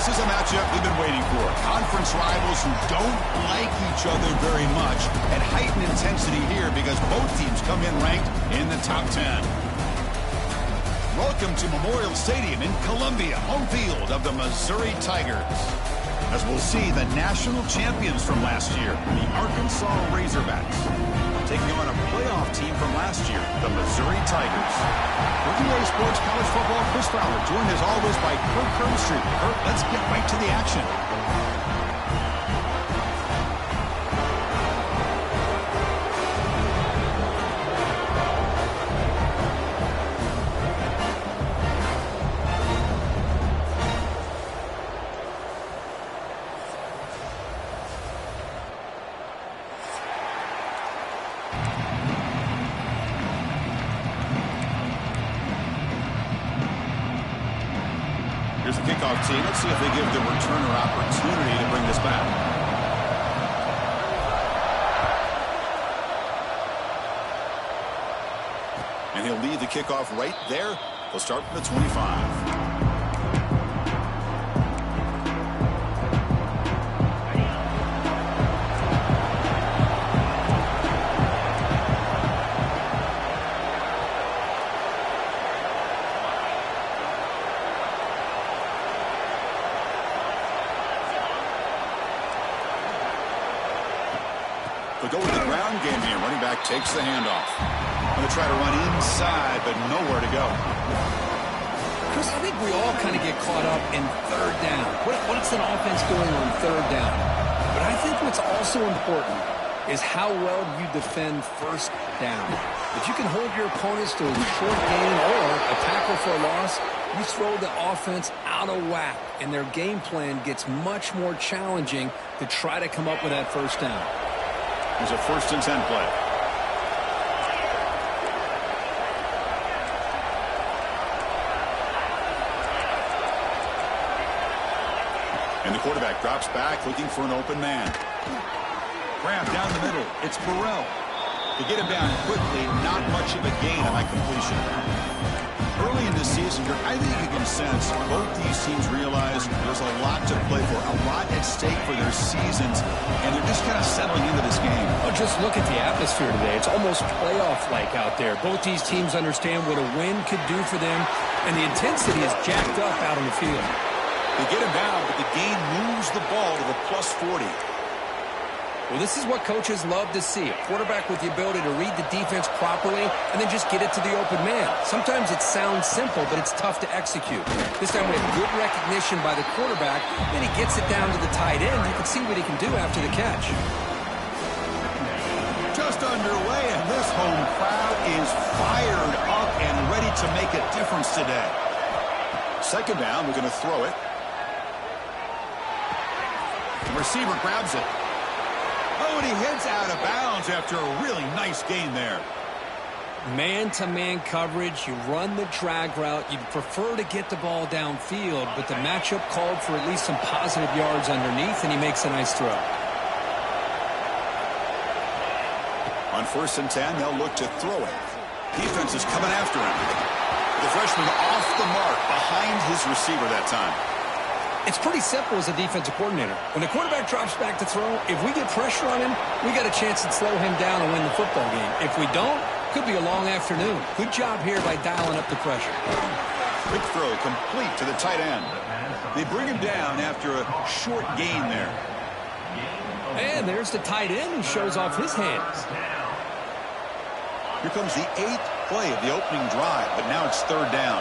This is a matchup we've been waiting for. Conference rivals who don't like each other very much, and heightened intensity here because both teams come in ranked in the top 10. Welcome to Memorial Stadium in Columbia, home field of the Missouri Tigers. As we'll see the national champions from last year, the Arkansas Razorbacks, taking on a playoff team from last year, the Missouri Tigers. For EA Sports College Football, Chris Fowler, joined as always by Kirk Herbstreit. Kirk, let's get right to the action. Here's the kickoff team. Let's see if they give the returner opportunity to bring this back. And he'll lead the kickoff right there. They'll start from the 25. They'll go with the ground game here. Running back takes the handoff. Going to try to run inside, but nowhere to go. Chris, I think we all kind of get caught up in third down. What's an offense doing on third down? But I think what's also important is how well you defend first down. If you can hold your opponents to a short gain or a tackle for a loss, you throw the offense out of whack, and their game plan gets much more challenging to try to come up with that first down. There's a 1st and 10 play. And the quarterback drops back looking for an open man. Grab down the middle. It's Burrell. To get him down quickly, not much of a gain on that completion. Early in the season, I think you can sense both these teams realize there's a lot to play for, a lot at stake for their seasons, and they're just kind of settling into this game. Oh, just look at the atmosphere today. It's almost playoff-like out there. Both these teams understand what a win could do for them, and the intensity is jacked up out on the field. They get him down, but the gain moves the ball to the plus 40. Well, this is what coaches love to see. A quarterback with the ability to read the defense properly and then just get it to the open man. Sometimes it sounds simple, but it's tough to execute. This time we have good recognition by the quarterback. Then he gets it down to the tight end. You can see what he can do after the catch. Just underway, and this home crowd is fired up and ready to make a difference today. 2nd down, we're going to throw it. The receiver grabs it. Oh, and he heads out of bounds after a really nice gain there. Man-to-man coverage, you run the drag route. You'd prefer to get the ball downfield, but the matchup called for at least some positive yards underneath, and he makes a nice throw. On 1st and 10, they'll look to throw it. Defense is coming after him. The freshman off the mark behind his receiver that time. It's pretty simple as a defensive coordinator. When the quarterback drops back to throw, if we get pressure on him, we got a chance to slow him down and win the football game. If we don't, could be a long afternoon. Good job here by dialing up the pressure. Quick throw complete to the tight end. They bring him down after a short gain there. And there's the tight end who shows off his hands. Here comes the 8th play of the opening drive, but now it's 3rd down.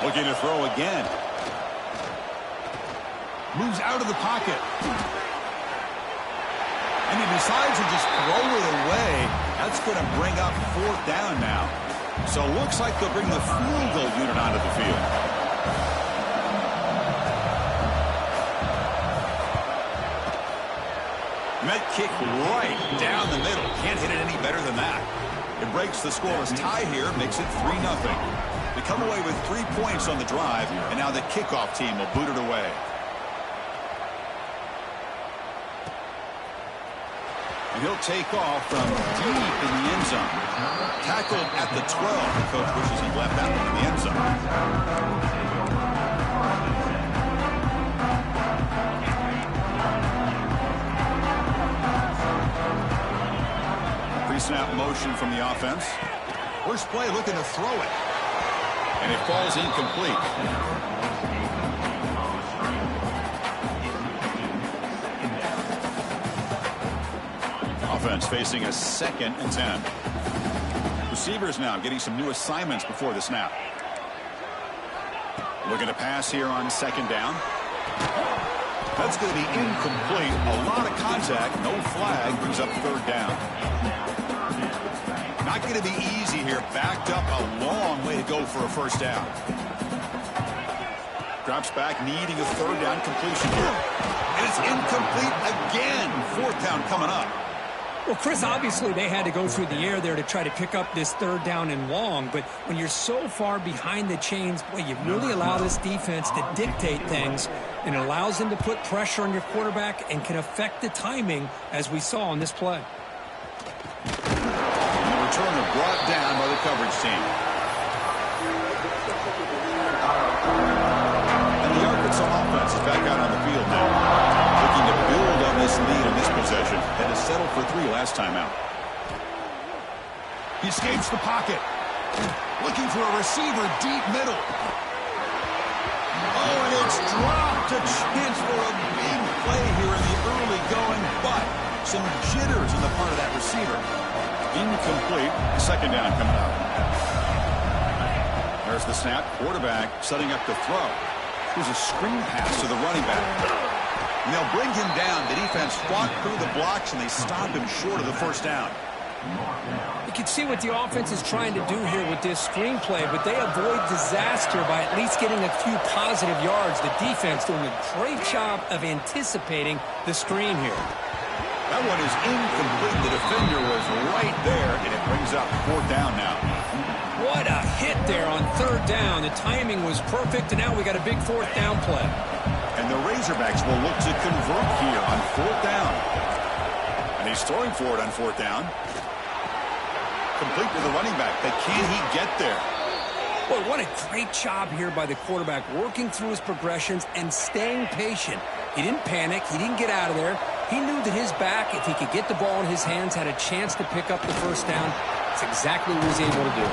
Looking to throw again. Moves out of the pocket. And he decides to just throw it away. That's going to bring up 4th down now. So it looks like they'll bring the field goal unit onto the field. And that kick right down the middle. Can't hit it any better than that. It breaks the scoreless tie here, makes it 3-0. They come away with 3 points on the drive, and now the kickoff team will boot it away. And he'll take off from deep in the end zone. Tackled at the 12. The coach wishes he left that one in the end zone. Pre-snap motion from the offense. First play looking to throw it. And it falls incomplete. Offense facing a 2nd and 10. Receivers now getting some new assignments before the snap. Looking to pass here on 2nd down. That's going to be incomplete. A lot of contact. No flag. Brings up 3rd down. Not going to be easy here. Backed up a long way to go for a 1st down. Drops back, needing a 3rd down completion here. And it's incomplete again. 4th down coming up. Well, Chris, obviously they had to go through the air there to try to pick up this 3rd down and long, but when you're so far behind the chains, boy, you really allow this defense to dictate things, and it allows them to put pressure on your quarterback and can affect the timing, as we saw on this play. And the returner brought down by the coverage team. And the Arkansas offense is back out on the field now. Looking to build on this lead in this possession. Had to settle for 3 last time out. He escapes the pocket. Looking for a receiver deep middle. Oh, and it's dropped. A chance for a big play here in the early going, but some jitters on the part of that receiver. Incomplete. 2nd down coming up. There's the snap. Quarterback setting up to throw. Here's a screen pass to the running back. And they'll bring him down. The defense fought through the blocks, and they stopped him short of the 1st down. You can see what the offense is trying to do here with this screenplay, but they avoid disaster by at least getting a few positive yards. The defense doing a great job of anticipating the screen here. That one is incomplete. The defender was right there, and it brings up 4th down now. What a hit there on 3rd down. The timing was perfect, and now we got a big 4th down play. And the Razorbacks will look to convert here on 4th down. And he's throwing for it on 4th down. Complete to the running back, but can he get there? Boy, what a great job here by the quarterback, working through his progressions and staying patient. He didn't panic. He didn't get out of there. He knew that his back, if he could get the ball in his hands, had a chance to pick up the 1st down. That's exactly what he was able to do.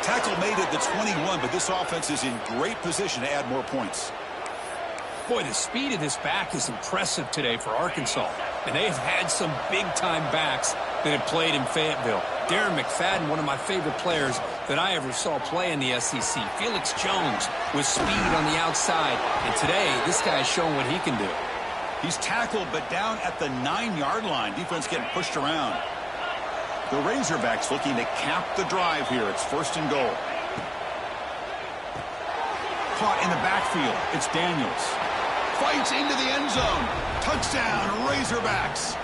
Tackle made at the 21, but this offense is in great position to add more points. Boy, the speed of this back is impressive today for Arkansas. And they have had some big-time backs that have played in Fayetteville. Darren McFadden, one of my favorite players that I ever saw play in the SEC. Felix Jones with speed on the outside. And today, this guy has shown what he can do. He's tackled, but down at the 9-yard line. Defense getting pushed around. The Razorbacks looking to cap the drive here. It's 1st and goal. Caught in the backfield. It's Daniels. Fights into the end zone. Touchdown, Razorbacks.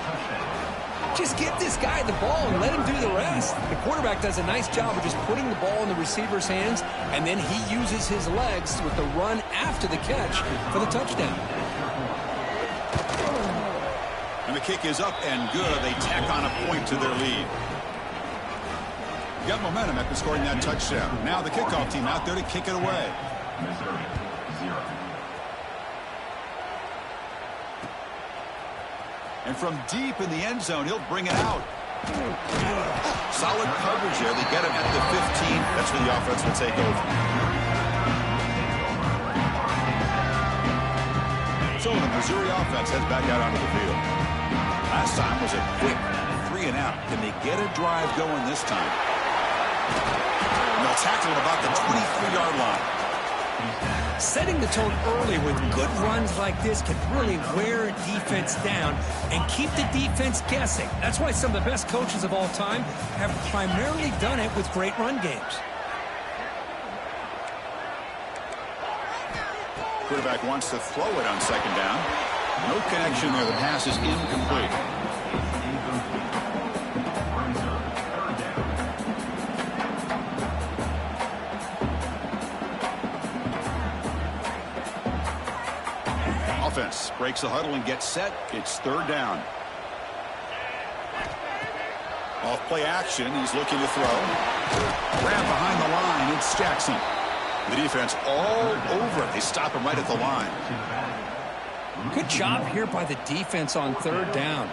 Just get this guy the ball and let him do the rest. The quarterback does a nice job of just putting the ball in the receiver's hands, and then he uses his legs with the run after the catch for the touchdown. And the kick is up and good. They tack on a point to their lead. Got momentum after scoring that touchdown. Now the kickoff team out there to kick it away. And from deep in the end zone, he'll bring it out. Solid coverage there. They get him at the 15. That's where the offense will take over. So the Missouri offense heads back out onto the field. Last time was a quick 3 and out. Can they get a drive going this time? And they'll tackle at about the 23-yard line. Setting the tone early with good runs like this can really wear a defense down and keep the defense guessing. That's why some of the best coaches of all time have primarily done it with great run games. Quarterback wants to throw it on 2nd down. No connection there. The pass is incomplete. Offense breaks the huddle and gets set. It's 3rd down. Off play action. He's looking to throw. Grab behind the line. It's Jackson. The defense all over it. They stop him right at the line. Good job here by the defense on third down.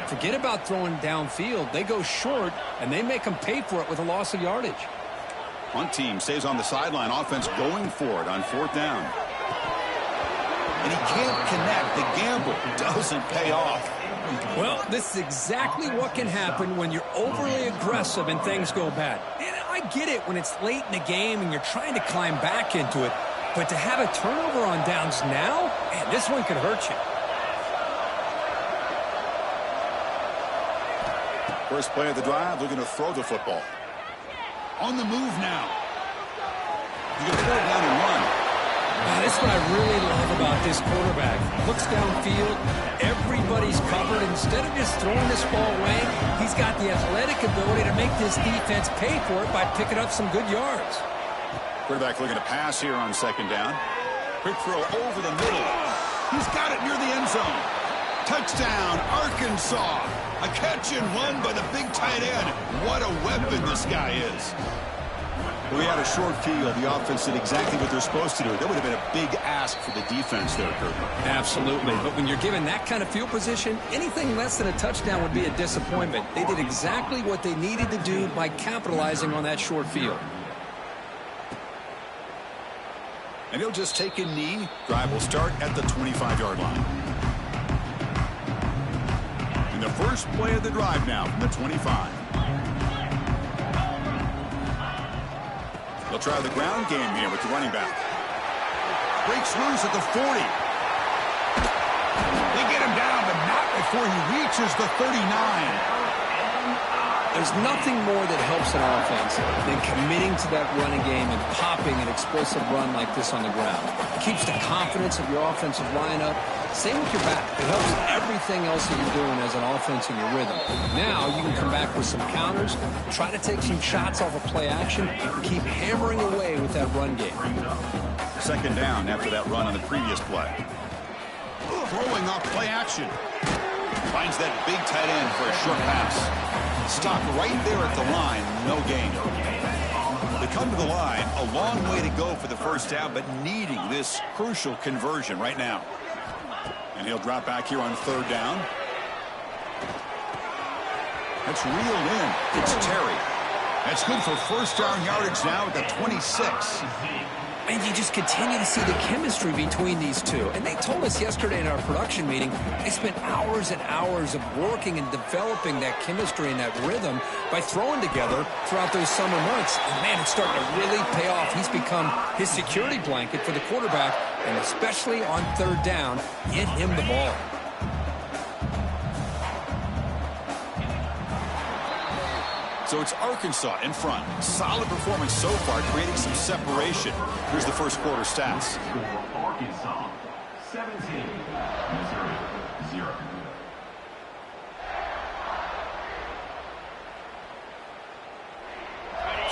Forget about throwing downfield. They go short, and they make them pay for it with a loss of yardage. Punt team stays on the sideline. Offense going for it on fourth down. And he can't connect. The gamble doesn't pay off. Well, this is exactly what can happen when you're overly aggressive and things go bad. And I get it when it's late in the game and you're trying to climb back into it. But to have a turnover on downs now, man, this one could hurt you. First play of the drive, looking to throw the football. On the move now. He's going to throw it down and run. This is what I really love about this quarterback. Looks downfield, everybody's covered. Instead of just throwing this ball away, he's got the athletic ability to make this defense pay for it by picking up some good yards. Quarterback looking to pass here on second down. Quick throw over the middle. He's got it near the end zone. Touchdown, Arkansas. A catch and run by the big tight end. What a weapon this guy is. We had a short field. The offense did exactly what they're supposed to do. That would have been a big ask for the defense there, Kirk. Absolutely. But when you're given that kind of field position, anything less than a touchdown would be a disappointment. They did exactly what they needed to do by capitalizing on that short field. And he'll just take a knee. Drive will start at the 25-yard line. And the first play of the drive now from the 25. They'll try the ground game here with the running back. Breaks loose at the 40. They get him down, but not before he reaches the 39. There's nothing more that helps an offense than committing to that running game and popping an explosive run like this on the ground. It keeps the confidence of your offensive lineup. Same with your back. It helps everything else that you're doing as an offense in your rhythm. Now you can come back with some counters, try to take some shots off of play action, and keep hammering away with that run game. Second down after that run on the previous play. Throwing off play action. Finds that big tight end for a short pass. Stopped right there at the line, no gain. They come to the line, a long way to go for the first down, but needing this crucial conversion right now. And he'll drop back here on third down. That's reeled in. It's Terry. That's good for first down yardage now at the 26. And you just continue to see the chemistry between these two. And they told us yesterday in our production meeting, they spent hours and hours of working and developing that chemistry and that rhythm by throwing together throughout those summer months. And, man, it's starting to really pay off. He's become his security blanket for the quarterback, and especially on third down, get him the ball. So it's Arkansas in front. Solid performance so far, creating some separation. Here's the first quarter stats. Arkansas, 17, Missouri, 0.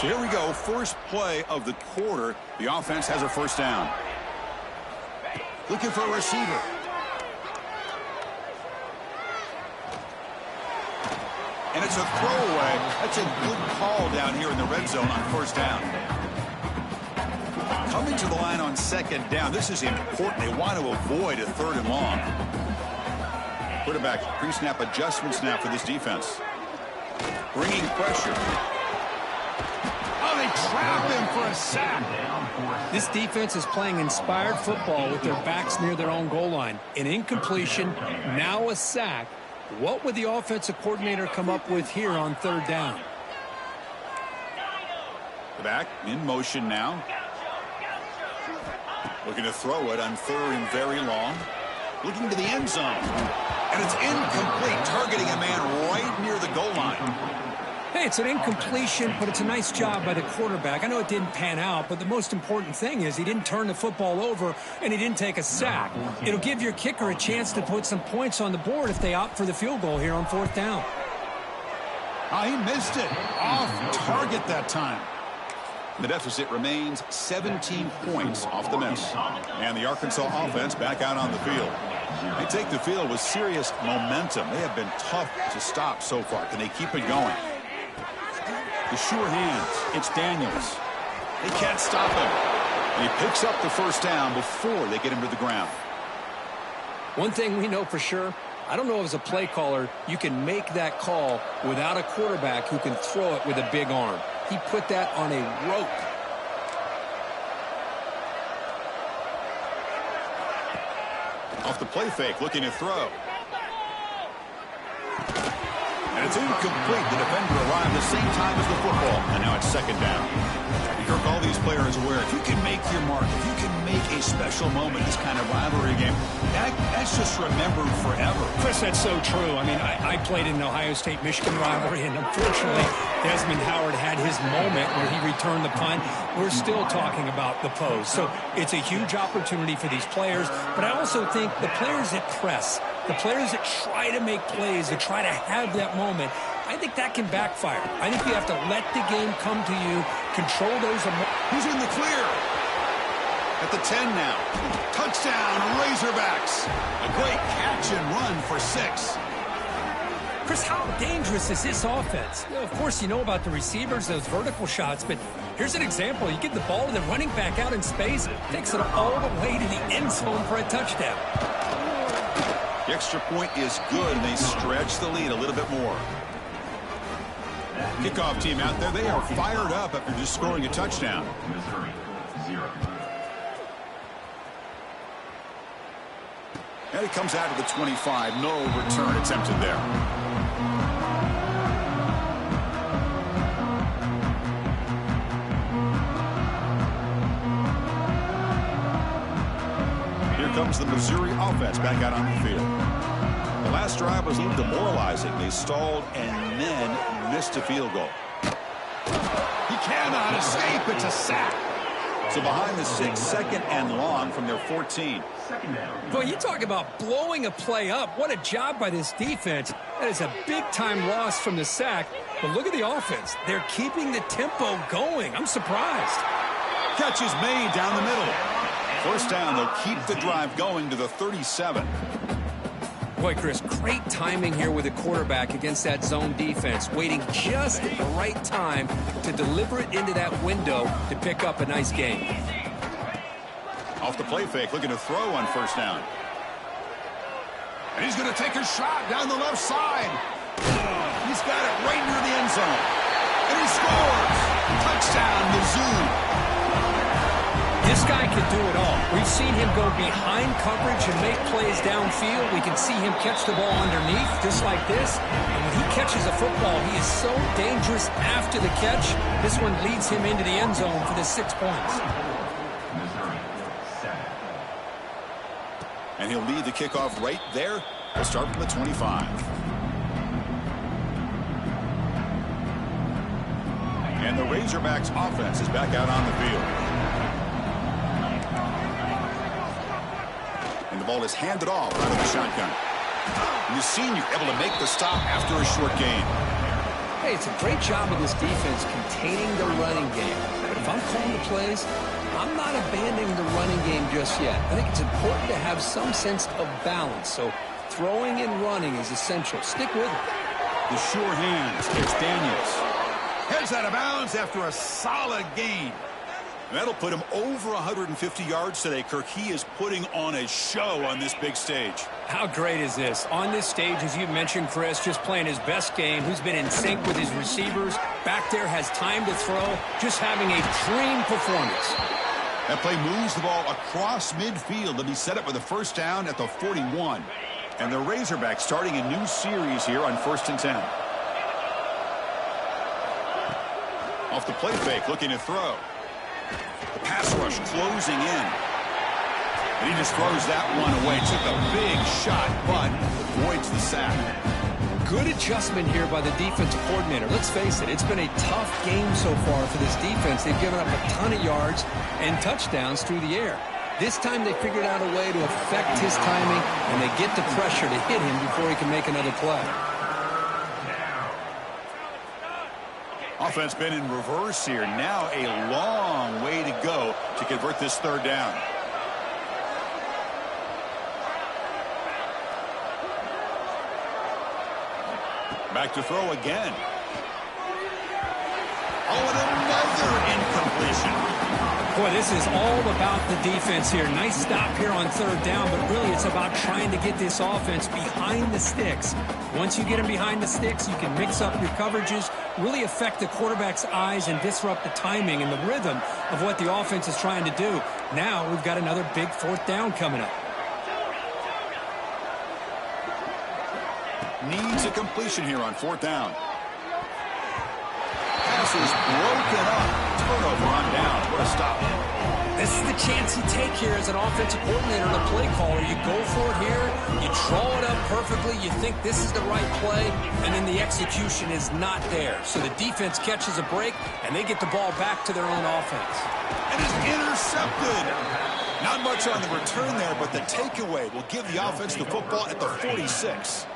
So here we go, first play of the quarter. The offense has a first down. Looking for a receiver. And it's a throwaway. That's a good call down here in the red zone on first down. Coming to the line on second down. This is important. They want to avoid a third and long. Quarterback pre-snap adjustments now for this defense. Bringing pressure. Oh, they trap him for a sack. This defense is playing inspired football with their backs near their own goal line. An incompletion, now a sack. What would the offensive coordinator come up with here on third down? The back in motion now. Looking to throw it on third and very long. Looking to the end zone. And it's incomplete, targeting a man right near the goal line. Hey, it's an incompletion, but it's a nice job by the quarterback. I know it didn't pan out, but the most important thing is he didn't turn the football over and he didn't take a sack. It'll give your kicker a chance to put some points on the board if they opt for the field goal here on fourth down. Oh, he missed it. Off target that time. The deficit remains 17 points off the miss. And the Arkansas offense back out on the field. They take the field with serious momentum. They have been tough to stop so far. Can they keep it going? The sure hands. It's Daniels. They can't stop him. And he picks up the first down before they get him to the ground. One thing we know for sure, I don't know if as a play caller you can make that call without a quarterback who can throw it with a big arm. He put that on a rope. Off the play fake, looking to throw. And it's incomplete. The defender arrived the same time as the football. And now it's second down. Kirk, all these players aware, if you can make your mark, if you can make a special moment, this kind of rivalry game, that's just remembered forever. Chris, that's so true. I mean, I played in an Ohio State-Michigan rivalry, and unfortunately, Desmond Howard had his moment where he returned the punt. We're still talking about the pose. So it's a huge opportunity for these players, but I also think the players that press, the players that try to make plays, that try to have that moment, I think that can backfire. I think you have to let the game come to you, control those emotions. He's in the clear. At the 10 now. Touchdown, Razorbacks. A great catch and run for 6. Chris, how dangerous is this offense? You know, of course, you know about the receivers, those vertical shots, but here's an example. You get the ball to the running back out in space, takes it all the way to the end zone for a touchdown. The extra point is good, and they stretch the lead a little bit more. Kickoff team out there, they are fired up after just scoring a touchdown. Missouri, 0. And he comes out of the 25. No return attempted there. Here comes the Missouri offense back out on the field. The last drive was a little demoralizing. They stalled and then missed a field goal. He cannot escape. It's a sack. So behind the 6, second and long from their 14. Second down. Boy, you talk about blowing a play up. What a job by this defense. That is a big-time loss from the sack. But look at the offense. They're keeping the tempo going. I'm surprised. Catch is made down the middle. First down, they'll keep the drive going to the 37. Boy, Chris, great timing here with the quarterback against that zone defense, waiting just at the right time to deliver it into that window to pick up a nice gain. Off the play fake, looking to throw on first down. And he's going to take a shot down the left side. He's got it right near the end zone. And he scores. Touchdown, Mizzou. This guy can do it all. We've seen him go behind coverage and make plays downfield. We can see him catch the ball underneath, just like this. And when he catches a football, he is so dangerous after the catch. This one leads him into the end zone for the 6 points. Missouri, 7. And he'll lead the kickoff right there. We'll start from the 25. And the Razorbacks offense is back out on the field. And the ball is handed off out of the shotgun. And the senior able to make the stop after a short gain. Hey, it's a great job of this defense containing the running game. But if I'm calling the plays, I'm not abandoning the running game just yet. I think it's important to have some sense of balance. So throwing and running is essential. Stick with it. The sure hands. It's Daniels. Heads out of bounds after a solid gain. That'll put him over 150 yards today, Kirk. He is putting on a show on this big stage. How great is this? On this stage, as you mentioned, Chris, just playing his best game. Who's been in sync with his receivers. Back there, has time to throw. Just having a dream performance. That play moves the ball across midfield to be set up with a first down at the 41. And the Razorbacks starting a new series here on 1st and 10. Off the play fake, looking to throw. The pass rush closing in. And he just throws that one away. Took a big shot, but avoids the sack. Good adjustment here by the defensive coordinator. Let's face it, it's been a tough game so far for this defense. They've given up a ton of yards and touchdowns through the air. This time they figured out a way to affect his timing, and they get the pressure to hit him before he can make another play. Offense been in reverse here. Now a long way to go to convert this third down. Back to throw again. Oh, and another incompletion. Boy, this is all about the defense here. Nice stop here on third down, but really it's about trying to get this offense behind the sticks. Once you get them behind the sticks, you can mix up your coverages, really affect the quarterback's eyes and disrupt the timing and the rhythm of what the offense is trying to do. Now we've got another big fourth down coming up. Needs a completion here on fourth down. Pass is broken up. Turnover on down. What a stop. This is the chance you take here as an offensive coordinator and a play caller. You go for it here. You draw it up perfectly. You think this is the right play, and then the execution is not there. So the defense catches a break, and they get the ball back to their own offense. And it's intercepted. Not much on the return there, but the takeaway will give the offense the football at the 46.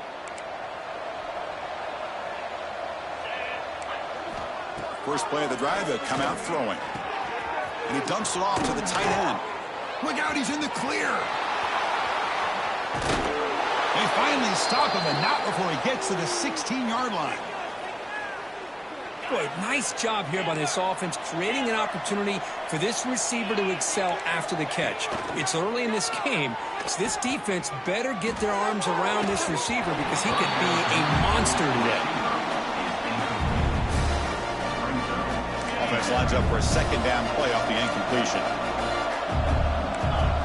First play of the drive, they'll come out throwing. And he dumps it off to the tight end. Look out, he's in the clear. They finally stop him, and not before he gets to the 16-yard line. Boy, nice job here by this offense, creating an opportunity for this receiver to excel after the catch. It's early in this game, so this defense better get their arms around this receiver because he could be a monster today. Offense lines up for a second down play off the incompletion.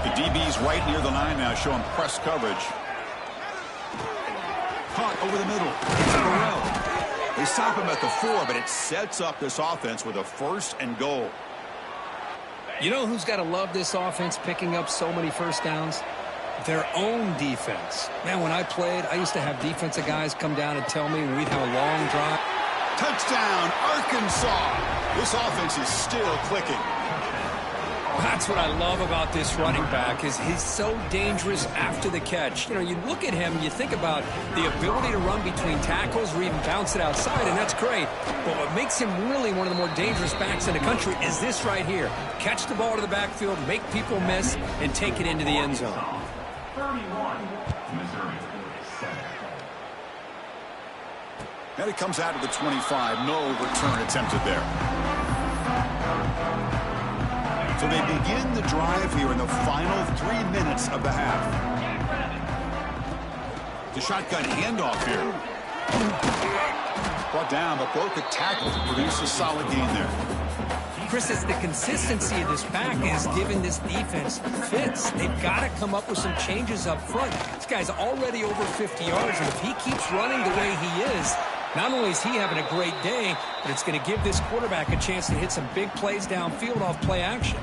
The DB's right near the line now, showing press coverage. Caught over the middle. It's Burrell. They stop him at the 4, but it sets up this offense with a first and goal. You know who's got to love this offense picking up so many first downs? Their own defense. Man, when I played, I used to have defensive guys come down and tell me when we'd have a long drive. Touchdown, Arkansas. This offense is still clicking. That's what I love about this running back is he's so dangerous after the catch. You know, you look at him, you think about the ability to run between tackles or even bounce it outside, and that's great. But what makes him really one of the more dangerous backs in the country is this right here. Catch the ball to the backfield, make people miss, and take it into the end zone. 31, Missouri, 7. And it comes out to the 25. No return attempted there. So they begin the drive here in the final 3 minutes of the half. The shotgun handoff here. Brought down, but broke a tackle to produce a solid gain there. Chris, it's the consistency of this back is giving this defense fits. They've got to come up with some changes up front. This guy's already over 50 yards, and if he keeps running the way he is, not only is he having a great day, but it's going to give this quarterback a chance to hit some big plays downfield off play action.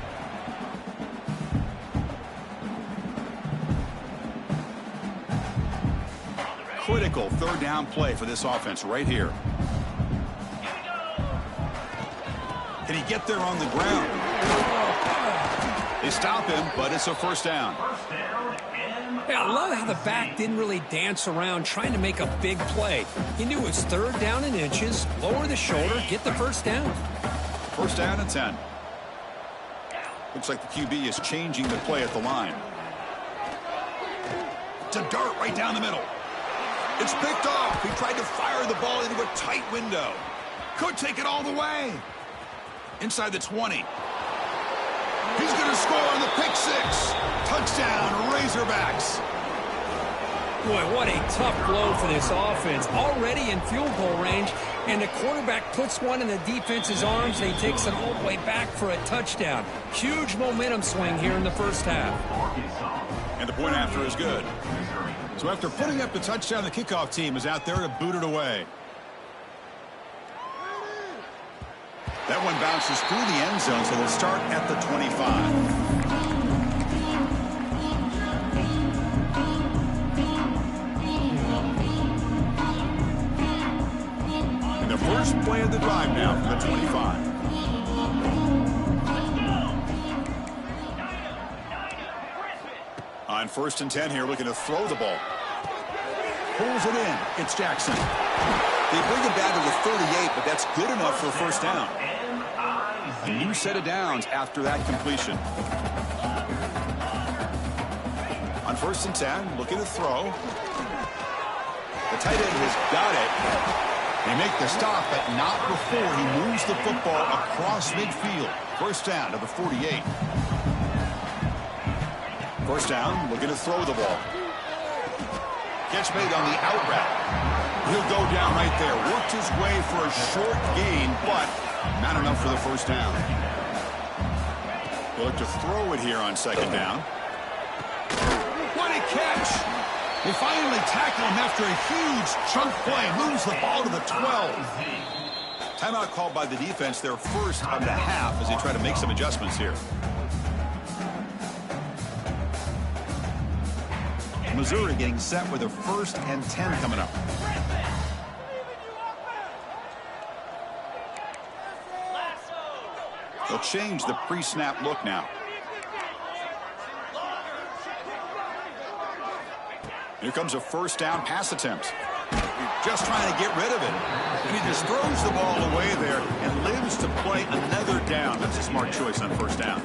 Critical third down play for this offense right here. Can he get there on the ground? They stop him, but it's a first down. Yeah, I love how the back didn't really dance around trying to make a big play. He knew it was third down in inches, lower the shoulder, get the first down. First down and 10. Looks like the QB is changing the play at the line. It's a dart right down the middle. It's picked off. He tried to fire the ball into a tight window. Could take it all the way. Inside the 20. He's going to score on the pick six. Touchdown, Razorbacks. Boy, what a tough blow for this offense. Already in field goal range, and the quarterback puts one in the defense's arms, and he takes it all the way back for a touchdown. Huge momentum swing here in the first half. And the point after is good. So after putting up the touchdown, the kickoff team is out there to boot it away. That one bounces through the end zone, so they'll start at the 25. And the first play of the drive now from the 25. On first and 10 here, looking to throw the ball. Pulls it in. It's Jackson. They bring him down to the 38, but that's good enough for a first down. A new set of downs after that completion. On first and 10, looking to throw. The tight end has got it. And They make the stop, but not before he moves the football across midfield. First down to the 48. First down, looking to throw the ball. Catch made on the out route. He'll go down right there. Worked his way for a short gain, but not enough for the first down. He'll look to throw it here on second down. What a catch! They finally tackle him after a huge chunk play. Moves the ball to the 12. Timeout called by the defense, their first of the half, as they try to make some adjustments here. Missouri getting set with a 1st and 10 coming up. They'll change the pre-snap look now. Here comes a first down pass attempt. Just trying to get rid of it. And he just throws the ball away there and lives to play another down. That's a smart choice on first down.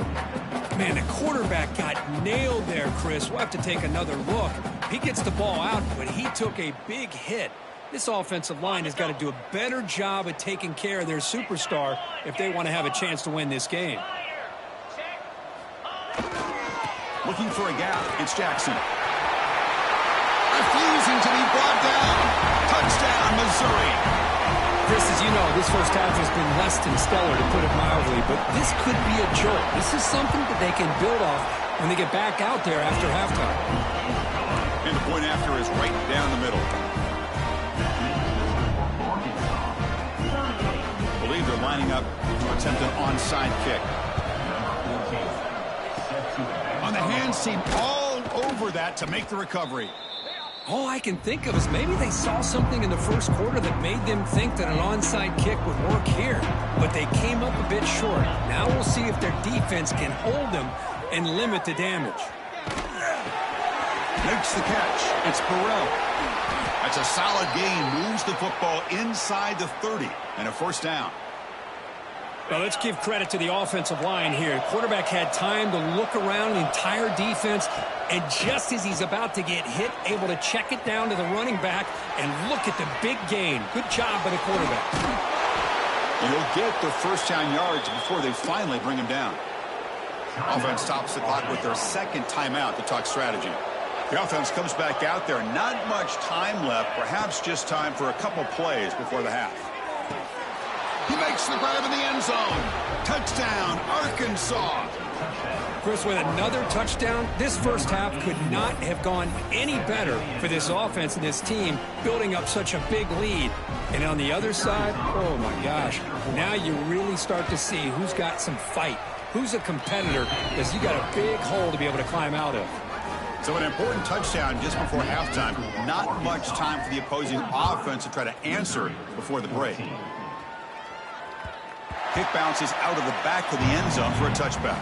Man, the quarterback got nailed there, Chris. We'll have to take another look. He gets the ball out, but he took a big hit. This offensive line has got to do a better job of taking care of their superstar if they want to have a chance to win this game. Looking for a gap. It's Jackson. Refusing to be brought down. Touchdown, Missouri. Chris, as you know, this first half has been less than stellar, to put it mildly, but this could be a jolt. This is something that they can build off when they get back out there after halftime. And the point after is right down the middle. I believe they're lining up to attempt an onside kick. On the hands team all over that to make the recovery. All I can think of is maybe they saw something in the first quarter that made them think that an onside kick would work here. But they came up a bit short. Now we'll see if their defense can hold them and limit the damage. Makes the catch. It's Burrell. That's a solid gain. Moves the football inside the 30 and a first down. Well, let's give credit to the offensive line here. Quarterback had time to look around the entire defense, and just as he's about to get hit, able to check it down to the running back and look at the big gain. Good job by the quarterback. He'll get the first down yards before they finally bring him down. Offense stops the clock with their second timeout to talk strategy. The offense comes back out there. Not much time left, perhaps just time for a couple plays before the half. He makes the grab in the end zone. Touchdown, Arkansas. Chris, with another touchdown, this first half could not have gone any better for this offense and this team, building up such a big lead. And on the other side, oh my gosh, now you really start to see who's got some fight, who's a competitor, because you got a big hole to be able to climb out of. So an important touchdown just before halftime. Not much time for the opposing offense to try to answer before the break. Kick bounces out of the back of the end zone for a touchback.